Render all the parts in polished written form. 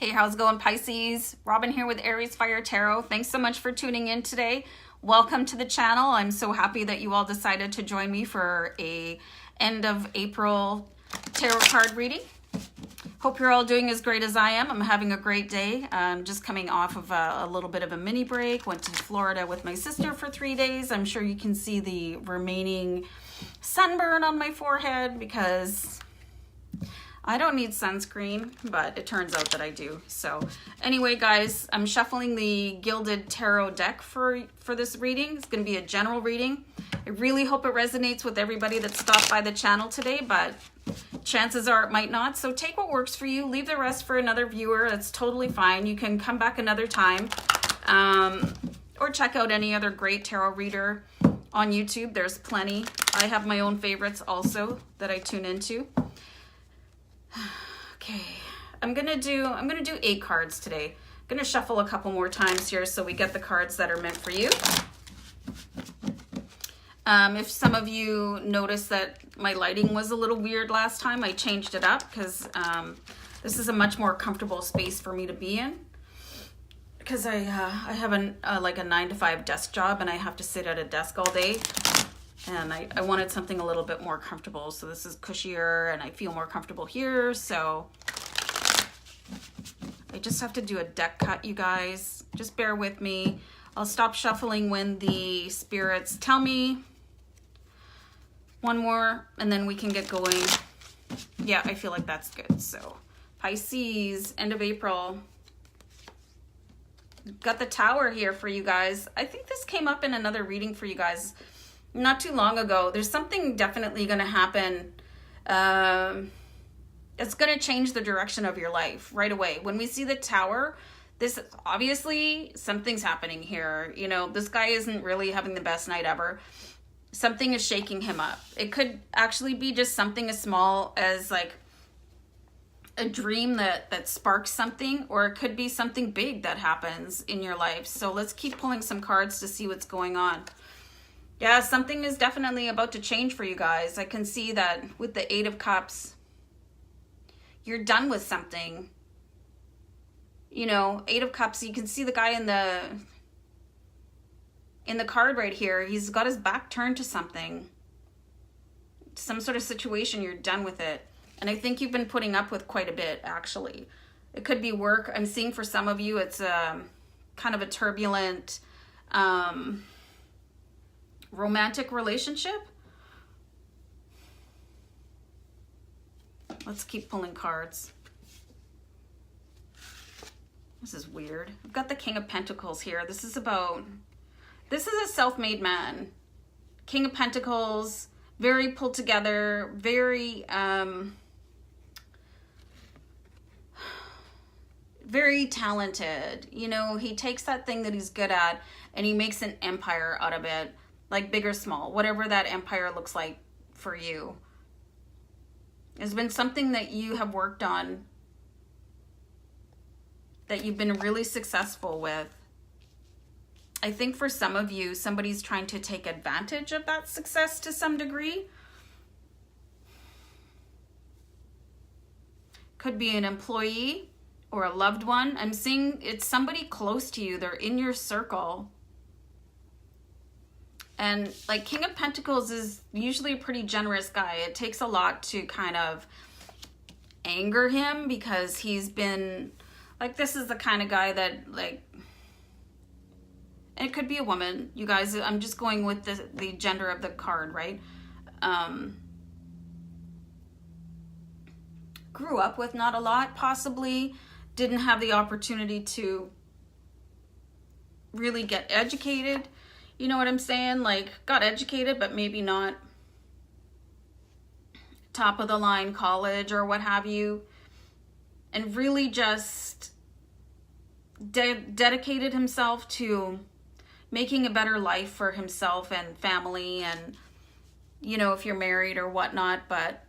Hey, how's it going, Pisces? Robin here with AriesFireTarot. Thanks so much for tuning in today. Welcome to the channel. I'm so happy that you all decided to join me for a end of April tarot card reading. Hope you're all doing as great as I am. I'm having a great day. I'm just coming off of a little bit of a mini break. Went to Florida with my sister for 3 days. I'm sure you can see the remaining sunburn on my forehead because I don't need sunscreen, but it turns out that I do. So anyway, guys, I'm shuffling the Gilded Tarot deck for this reading. It's going to be a general reading. I really hope it resonates with everybody that stopped by the channel today, but chances are it might not. So take what works for you. Leave the rest for another viewer. That's totally fine. You can come back another time or check out any other great tarot reader on YouTube. There's plenty. I have my own favorites also that I tune into. Okay, I'm gonna do 8 cards today. I'm gonna shuffle a couple more times here so we get the cards that are meant for you. If some of you noticed that my lighting was a little weird last time, I changed it up because this is a much more comfortable space for me to be in. Because I have like a 9-to-5 desk job and I have to sit at a desk all day. And I wanted something a little bit more comfortable. So this is cushier and I feel more comfortable here. So I just have to do a deck cut, you guys. Just bear with me. I'll stop shuffling when the spirits tell me. One more and then we can get going. Yeah, I feel like that's good. So Pisces, end of April. Got the Tower here for you guys. I think this came up in another reading for you guys not too long ago. There's something definitely going to happen. It's going to change the direction of your life right away. When we see the Tower, this obviously something's happening here. You know, this guy isn't really having the best night ever. Something is shaking him up. It could actually be just something as small as like a dream that sparks something, or it could be something big that happens in your life. So let's keep pulling some cards to see what's going on. Yeah, something is definitely about to change for you guys. I can see that with the 8 of Cups. You're done with something. You know, 8 of Cups, you can see the guy in the card right here. He's got his back turned to something. Some sort of situation, you're done with it. And I think you've been putting up with quite a bit, actually. It could be work. I'm seeing for some of you, it's kind of a turbulent romantic relationship. Let's keep pulling cards. This is weird. I've got the King of Pentacles here. This is a self-made man. King of Pentacles, very pulled together, very very talented. You know, he takes that thing that he's good at and he makes an empire out of it. Like big or small, whatever that empire looks like for you. It's been something that you have worked on, that you've been really successful with. I think for some of you, somebody's trying to take advantage of that success to some degree. Could be an employee or a loved one. I'm seeing it's somebody close to you. They're in your circle. And like King of Pentacles is usually a pretty generous guy. It takes a lot to kind of anger him because he's been like, this is the kind of guy that like, and it could be a woman, you guys. I'm just going with the gender of the card, right? Grew up with not a lot, possibly didn't have the opportunity to really get educated. You know what I'm saying? Like, got educated, but maybe not top of the line college or what have you. And really just dedicated himself to making a better life for himself and family and, you know, if you're married or whatnot. But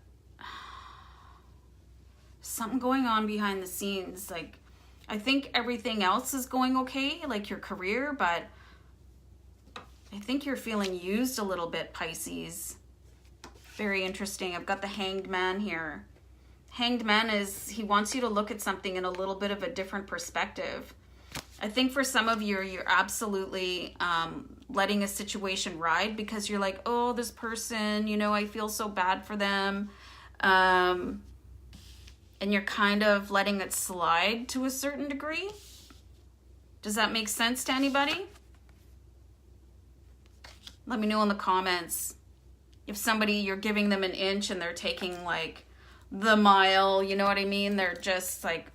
something going on behind the scenes. Like, I think everything else is going okay, like your career, but I think you're feeling used a little bit, Pisces. Very interesting. I've got the Hanged Man here. Hanged Man he wants you to look at something in a little bit of a different perspective. I think for some of you, you're absolutely letting a situation ride because you're like, oh, this person, you know, I feel so bad for them. And you're kind of letting it slide to a certain degree. Does that make sense to anybody? Let me know in the comments. If somebody, you're giving them an inch and they're taking like the mile, you know what I mean? They're just like,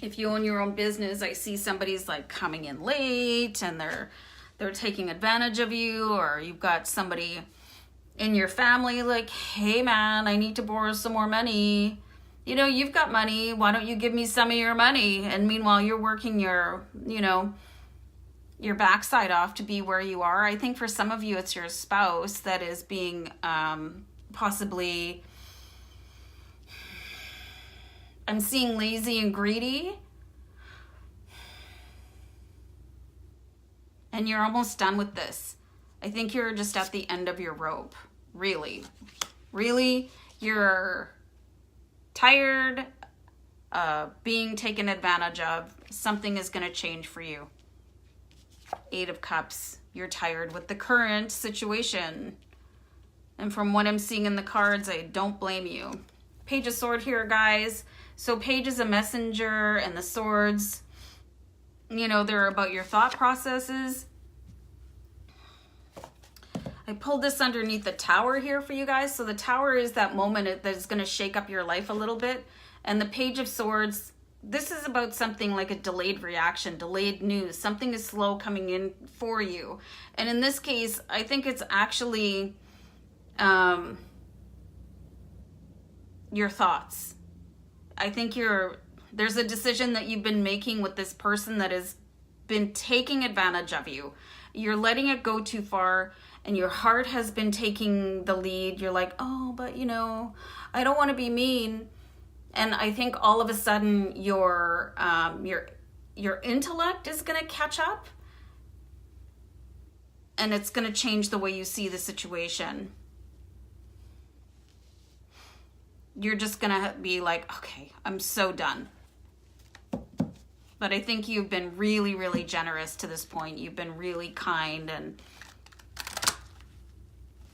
if you own your own business, I see somebody's like coming in late and they're taking advantage of you, or you've got somebody in your family like, hey man, I need to borrow some more money. You know, you've got money, why don't you give me some of your money? And meanwhile, you're working your, you know, your backside off to be where you are. I think for some of you, it's your spouse that is being possibly, I'm seeing lazy and greedy. And you're almost done with this. I think you're just at the end of your rope. Really. Really, you're tired of being taken advantage of. Something is going to change for you. 8 of Cups. You're tired with the current situation. And from what I'm seeing in the cards, I don't blame you. Page of Swords here, guys. So Page is a messenger, and the swords, you know, they're about your thought processes. I pulled this underneath the Tower here for you guys. So the Tower is that moment that is going to shake up your life a little bit. And the Page of Swords, this is about something like a delayed reaction, delayed news. Something is slow coming in for you. And in this case, I think it's actually your thoughts. I think there's a decision that you've been making with this person that has been taking advantage of you. You're letting it go too far, and your heart has been taking the lead. You're like, oh, but you know, I don't want to be mean. And I think all of a sudden your intellect is going to catch up, and it's going to change the way you see the situation. You're just going to be like, okay, I'm so done. But I think you've been really, really generous to this point. You've been really kind, and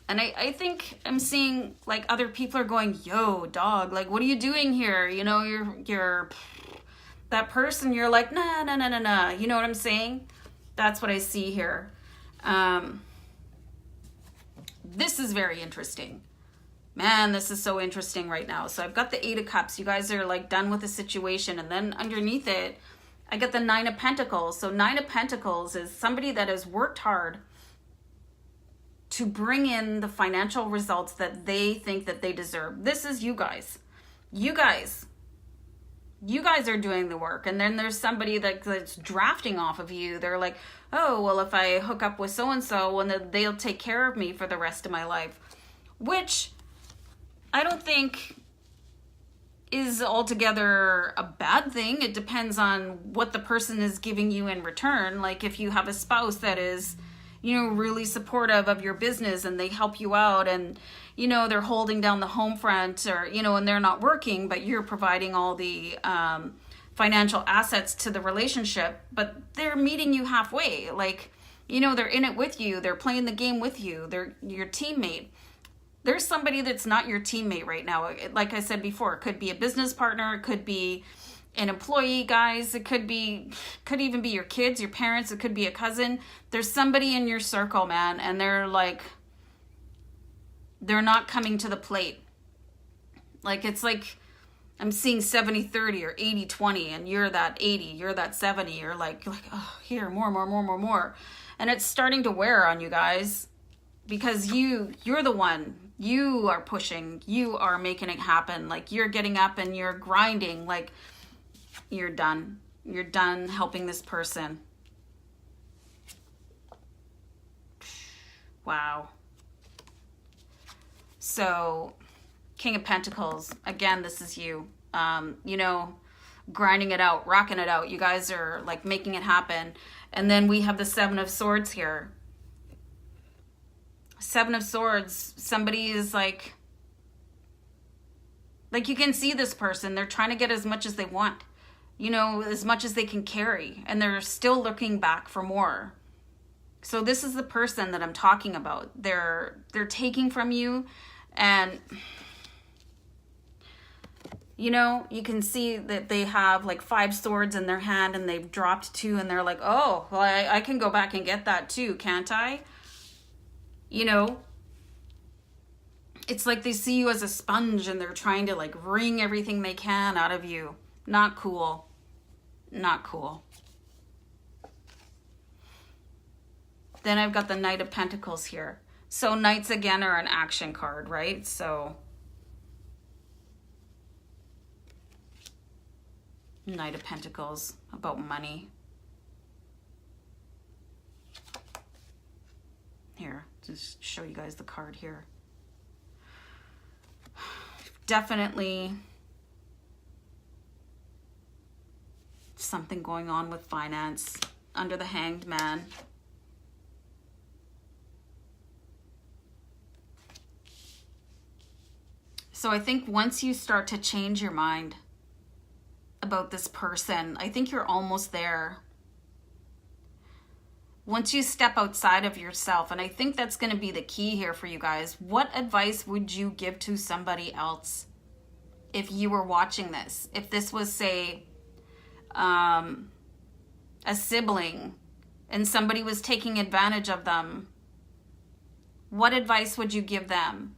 I think I'm seeing like other people are going, yo, dog, like, what are you doing here? You know, you're that person, you're like, nah. You know what I'm saying? That's what I see here. This is very interesting. Man, this is so interesting right now. So I've got the 8 of Cups. You guys are like done with the situation. And then underneath it, I get the 9 of Pentacles. So 9 of Pentacles is somebody that has worked hard to bring in the financial results that they think that they deserve. This is you guys. You guys are doing the work. And then there's somebody that's drafting off of you. They're like, oh, well, if I hook up with so-and-so, well, they'll take care of me for the rest of my life. Which I don't think is altogether a bad thing. It depends on what the person is giving you in return. Like if you have a spouse that is, you know, really supportive of your business and they help you out, and, you know, they're holding down the home front, or, you know, and they're not working, but you're providing all the financial assets to the relationship, but they're meeting you halfway. Like, you know, they're in it with you. They're playing the game with you. They're your teammate. There's somebody that's not your teammate right now. Like I said before, it could be a business partner. It could be an employee, guys. It could even be your kids, your parents. It could be a cousin. There's somebody in your circle, man, and they're not coming to the plate. Like, it's like I'm seeing 70-30 or 80-20, and you're that 80, you're that 70. You're like, oh, here, more. And it's starting to wear on you guys, because you're the one. You are pushing. You are making it happen. Like, you're getting up and you're grinding. Like, you're done. You're done helping this person. Wow. So, King of Pentacles. Again, this is you. You know, grinding it out, rocking it out. You guys are like making it happen. And then we have the 7 of Swords here. 7 of Swords. Somebody is like Like, you can see this person, they're trying to get as much as they want, you know, as much as they can carry, and they're still looking back for more. So this is the person that I'm talking about. They're taking from you, and you know, you can see that they have like 5 swords in their hand, and they've dropped 2, and they're like, oh, well, I can go back and get that too, can't I? You know, it's like they see you as a sponge, and they're trying to like wring everything they can out of you. Not cool. Not cool. Then I've got the Knight of Pentacles here. So Knights again are an action card, right? So Knight of Pentacles, about money. Here, just show you guys the card here. Definitely something going on with finance under the Hanged Man. So I think once you start to change your mind about this person, I think you're almost there. Once you step outside of yourself, and I think that's going to be the key here for you guys. What advice would you give to somebody else if you were watching this? If this was, say, a sibling and somebody was taking advantage of them, what advice would you give them?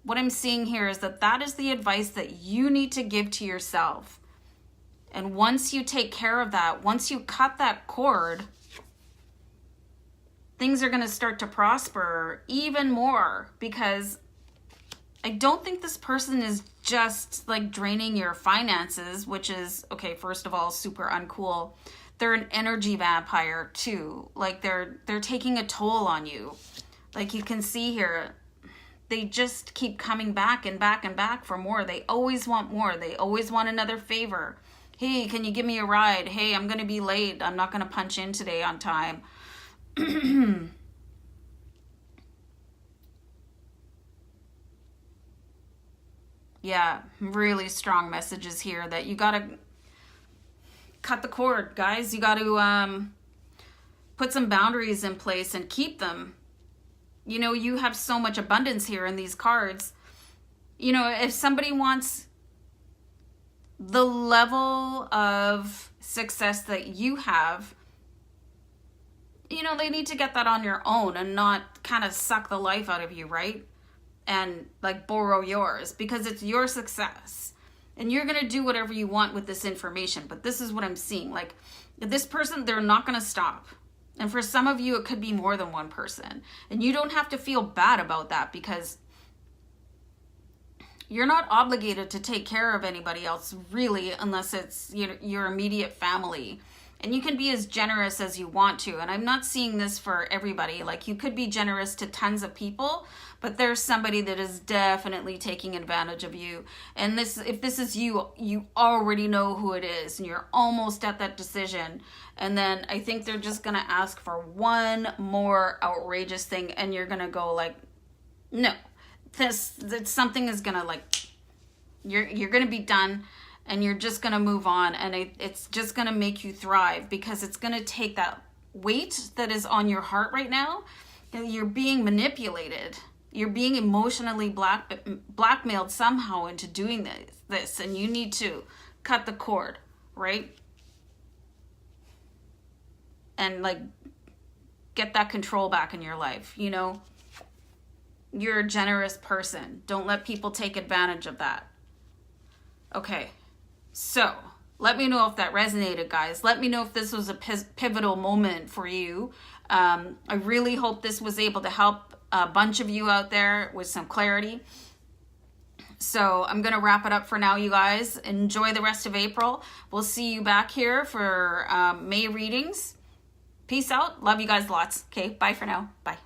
What I'm seeing here is that that is the advice that you need to give to yourself. And once you take care of that, once you cut that cord, things are going to start to prosper even more, because I don't think this person is just like draining your finances, which is, okay, first of all, super uncool. They're an energy vampire too. Like they're taking a toll on you. Like you can see here, they just keep coming back and back and back for more. They always want more. They always want another favor. Hey, can you give me a ride? Hey, I'm going to be late. I'm not going to punch in today on time. Yeah, really strong messages here that you got to cut the cord, guys. You got to put some boundaries in place and keep them. You know, you have so much abundance here in these cards. You know, if somebody wants the level of success that you have, you know, they need to get that on your own and not kind of suck the life out of you, right? And like borrow yours, because it's your success. And you're going to do whatever you want with this information. But this is what I'm seeing. Like this person, they're not going to stop. And for some of you, it could be more than one person. And you don't have to feel bad about that, because you're not obligated to take care of anybody else, really, unless it's your immediate family. And you can be as generous as you want to. And I'm not seeing this for everybody. Like you could be generous to tons of people, but there's somebody that is definitely taking advantage of you. And if this is you, you already know who it is, and you're almost at that decision. And then I think they're just going to ask for one more outrageous thing, and you're going to go like, no, something is going to like, you're going to be done. And you're just going to move on, and it's just going to make you thrive, because it's going to take that weight that is on your heart right now. You're being manipulated. You're being emotionally blackmailed somehow into doing this, and you need to cut the cord, right? And like get that control back in your life, you know? You're a generous person. Don't let people take advantage of that. Okay. So, let me know if that resonated, guys. Let me know if this was a pivotal moment for you. I really hope this was able to help a bunch of you out there with some clarity. So, I'm going to wrap it up for now, you guys. Enjoy the rest of April. We'll see you back here for May readings. Peace out. Love you guys lots. Okay, bye for now. Bye.